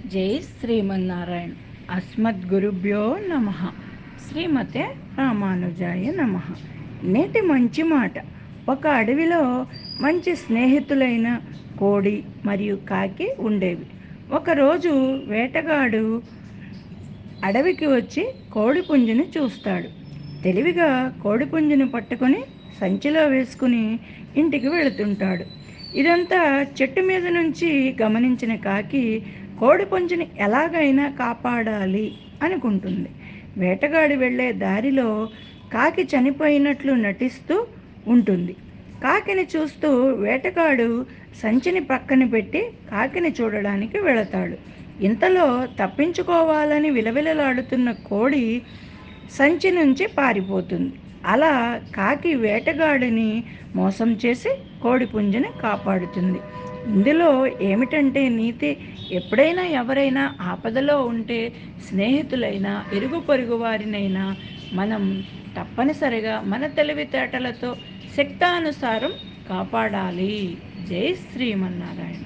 జై శ్రీమన్నారాయణ. అస్మద్గురుభ్యో నమ. శ్రీమతే రామానుజాయ నమ. నేటి మంచి మాట. ఒక అడవిలో మంచి స్నేహితులైన కోడి మరియు కాకి ఉండేవి. ఒకరోజు వేటగాడు అడవికి వచ్చి కోడిపుంజుని చూస్తాడు. తెలివిగా కోడిపుంజుని పట్టుకొని సంచిలో వేసుకుని ఇంటికి వెళుతుంటాడు. ఇదంతా చెట్టు మీద నుంచి గమనించిన కాకి కోడిపుంజుని ఎలాగైనా కాపాడాలి అనుకుంటుంది. వేటగాడి వెళ్ళే దారిలో కాకి చనిపోయినట్లు నటిస్తూ ఉంటుంది. కాకిని చూస్తూ వేటగాడు సంచిని పక్కన పెట్టి కాకిని చూడడానికి వెళతాడు. ఇంతలో తప్పించుకోవాలని విలవిలలాడుతున్న కోడి సంచి నుంచి పారిపోతుంది. అలా కాకి వేటగాడిని మోసం చేసి కోడిపుంజుని కాపాడుతుంది. ఇందులో ఏమిటంటే నీతి, ఎప్పుడైనా ఎవరైనా ఆపదలో ఉంటే స్నేహితులైనా ఇరుగు పొరుగు వారినైనా మనం తప్పనిసరిగా మన తెలివితేటలతో శక్తానుసారం కాపాడాలి. జై శ్రీమన్నారాయణ.